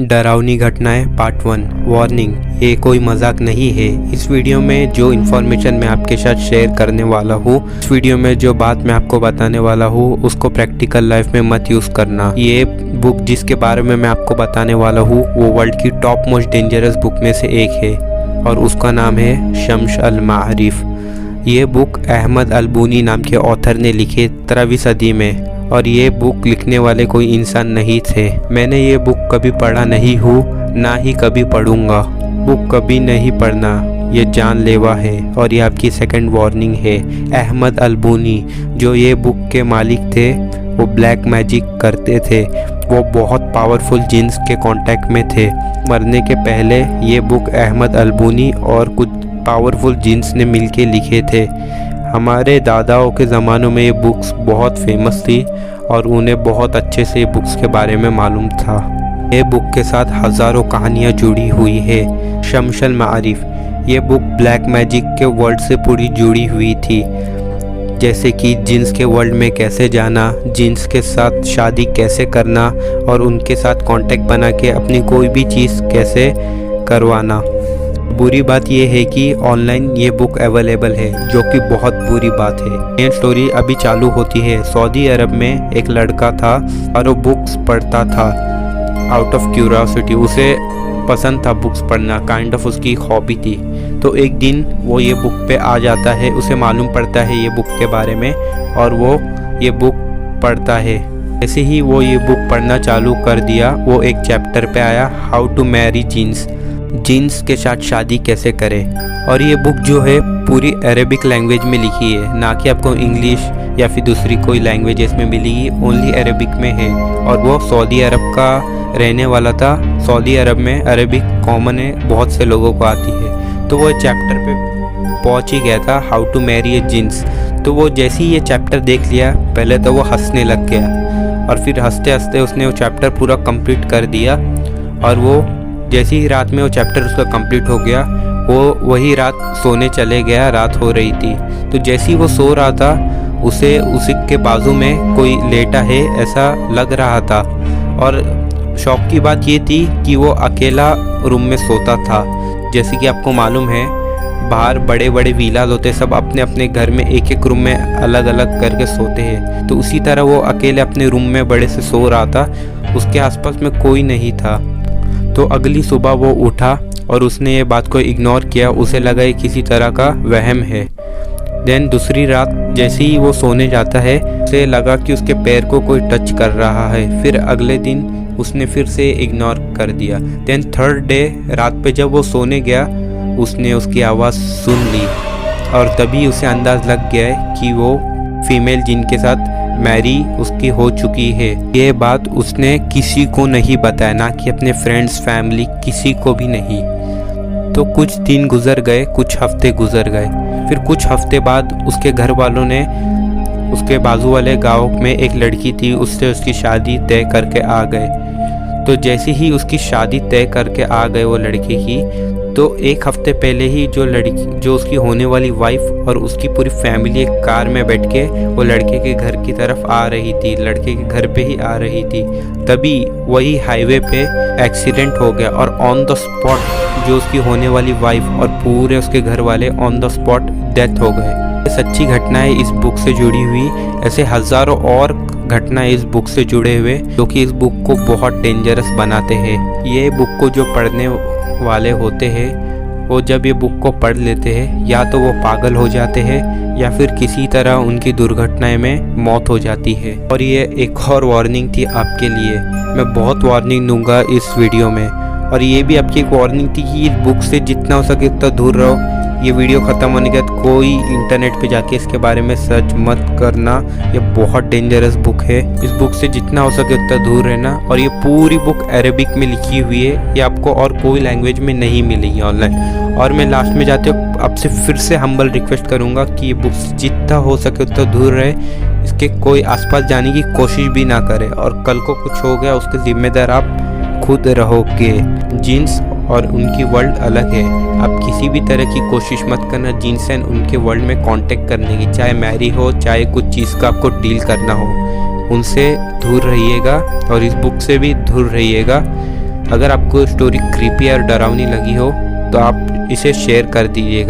डरावनी घटनाएं part 1। Warning, ये कोई मजाक नहीं है। इस वीडियो में जो इन्फॉर्मेशन मैं आपके साथ शेयर करने वाला हूँ, इस वीडियो में जो बात मैं आपको बताने वाला हूँ उसको प्रैक्टिकल लाइफ में मत यूज़ करना। ये बुक जिसके बारे में मैं आपको बताने वाला हूँ वो वर्ल्ड की टॉप मोस्ट डेंजरस बुक में से एक है और उसका नाम है शम्स अल मारिफ। ये बुक अहमद अल-बूनी नाम के ऑथर ने लिखी 13वीं सदी में और ये बुक लिखने वाले कोई इंसान नहीं थे। मैंने ये बुक कभी पढ़ा नहीं हूँ, ना ही कभी पढ़ूंगा। बुक कभी नहीं पढ़ना, ये जानलेवा है और ये आपकी सेकंड वार्निंग है। अहमद अल-बूनी जो ये बुक के मालिक थे वो ब्लैक मैजिक करते थे। वो बहुत पावरफुल जिन्स के कांटेक्ट में थे। मरने के पहले ये बुक अहमद अल-बूनी और कुछ पावरफुल जिन्स ने मिलके लिखे थे। हमारे दादाओं के ज़मानों में ये बुक्स बहुत फेमस थी और उन्हें बहुत अच्छे से ये बुक्स के बारे में मालूम था। ये बुक के साथ हज़ारों कहानियाँ जुड़ी हुई है। शम्स अल मारिफ ये बुक ब्लैक मैजिक के वर्ल्ड से पूरी जुड़ी हुई थी, जैसे कि जिन्स के वर्ल्ड में कैसे जाना, जिन्स के साथ शादी कैसे करना और उनके साथ कांटेक्ट बना के अपनी कोई भी चीज़ कैसे करवाना। बुरी बात यह है कि ऑनलाइन ये बुक अवेलेबल है, जो कि बहुत बुरी बात है। ये स्टोरी अभी चालू होती है। सऊदी अरब में एक लड़का था और वो बुक्स पढ़ता था आउट ऑफ क्यूरियोसिटी। उसे पसंद था बुक्स पढ़ना, काइंड ऑफ उसकी हॉबी थी। तो एक दिन वो ये बुक पे आ जाता है, उसे मालूम पड़ता है ये बुक के बारे में और वो ये बुक पढ़ता है। जैसे ही वो ये बुक पढ़ना चालू कर दिया, वो एक चैप्टर पे आया, हाउ टू मैरी जिन्स, जिन्स के साथ शादी कैसे करें। और ये बुक जो है पूरी अरेबिक लैंग्वेज में लिखी है, ना कि आपको इंग्लिश या फिर दूसरी कोई लैंग्वेजेस में मिलेगी, ओनली अरेबिक में है। और वो सऊदी अरब का रहने वाला था। सऊदी अरब में अरेबिक कॉमन है, बहुत से लोगों को आती है। तो वो चैप्टर पे पहुंच ही गया था, how to marry a jinns. तो वो जैसे ही ये चैप्टर देख लिया, पहले तो वो हंसने लग गया और फिर हंसते हंसते उसने वो चैप्टर पूरा कंप्लीट कर दिया। और वो जैसे ही रात में वो चैप्टर उसका कंप्लीट हो गया, वो वही रात सोने चले गया। रात हो रही थी, तो जैसे ही वो सो रहा था उसे उसी के बाजू में कोई लेटा है ऐसा लग रहा था। और शौक की बात ये थी कि वो अकेला रूम में सोता था। जैसे कि आपको मालूम है बाहर बड़े बड़े विलास होते, सब अपने अपने घर में एक एक रूम में अलग अलग करके सोते हैं। तो उसी तरह वो अकेले अपने रूम में बड़े से सो रहा था, उसके आसपास में कोई नहीं था। तो अगली सुबह वो उठा और उसने ये बात को इग्नोर किया, उसे लगा ये किसी तरह का वहम है। देन दूसरी रात जैसे ही वो सोने जाता है, उसे लगा कि उसके पैर को कोई टच कर रहा है। फिर अगले दिन उसने फिर से इग्नोर कर दिया। देन थर्ड डे रात पे जब वो सोने गया, उसने उसकी आवाज़ सुन ली और तभी उसे अंदाज़ लग गया है कि वो फीमेल जिन के साथ मैरी उसकी हो चुकी है। ये बात उसने किसी को नहीं बताया, ना कि अपने फ्रेंड्स, फैमिली, किसी को भी नहीं। तो कुछ दिन गुजर गए, कुछ हफ्ते गुजर गए। फिर कुछ हफ्ते बाद उसके घर वालों ने उसके बाजू वाले गांव में एक लड़की थी, उससे उसकी शादी तय करके आ गए। तो जैसे ही उसकी शादी तय करके आ गए वो लड़के की, तो एक हफ्ते पहले ही जो उसकी होने वाली वाइफ और उसकी पूरी फैमिली एक कार में बैठ के वो लड़के के घर की तरफ आ रही थी, लड़के के घर पे ही आ रही थी। तभी वही हाईवे पे एक्सीडेंट हो गया और ऑन द स्पॉट जो उसकी होने वाली वाइफ और पूरे उसके घर वाले ऑन द स्पॉट डेथ हो गए। ये सच्ची घटनाएं इस बुक से जुड़ी हुई, ऐसे हज़ारों और घटनाएं इस बुक से जुड़े हुए जो कि इस बुक को बहुत डेंजरस बनाते हैं। ये बुक को जो पढ़ने वाले होते हैं वो जब ये बुक को पढ़ लेते हैं, या तो वो पागल हो जाते हैं या फिर किसी तरह उनकी दुर्घटनाएं में मौत हो जाती है। और ये एक और वार्निंग थी आपके लिए। मैं बहुत वार्निंग दूंगा इस वीडियो में, और ये भी आपकी एक वार्निंग थी कि इस बुक से जितना हो सके उतना दूर रहो। ये वीडियो ख़त्म होने के बाद कोई इंटरनेट पे जाके इसके बारे में सर्च मत करना, ये बहुत डेंजरस बुक है। इस बुक से जितना हो सके उतना दूर रहना। और ये पूरी बुक अरेबिक में लिखी हुई है, ये आपको और कोई लैंग्वेज में नहीं मिलेगी ऑनलाइन। और मैं लास्ट में जाते हुए आपसे फिर से हम्बल रिक्वेस्ट करूँगा कि ये बुक से जितना हो सके उतना दूर रहे, इसके कोई आसपास जाने की कोशिश भी ना करे। और कल को कुछ हो गया उसके जिम्मेदार आप खुद रहोगे। जिन्स और उनकी वर्ल्ड अलग है। आप किसी भी तरह की कोशिश मत करना जिन्स एंड उनके वर्ल्ड में कांटेक्ट करने की, चाहे मैरी हो, चाहे कुछ चीज़ का आपको डील करना हो, उनसे दूर रहिएगा और इस बुक से भी दूर रहिएगा। अगर आपको स्टोरी क्रीपी और डरावनी लगी हो तो आप इसे शेयर कर दीजिएगा।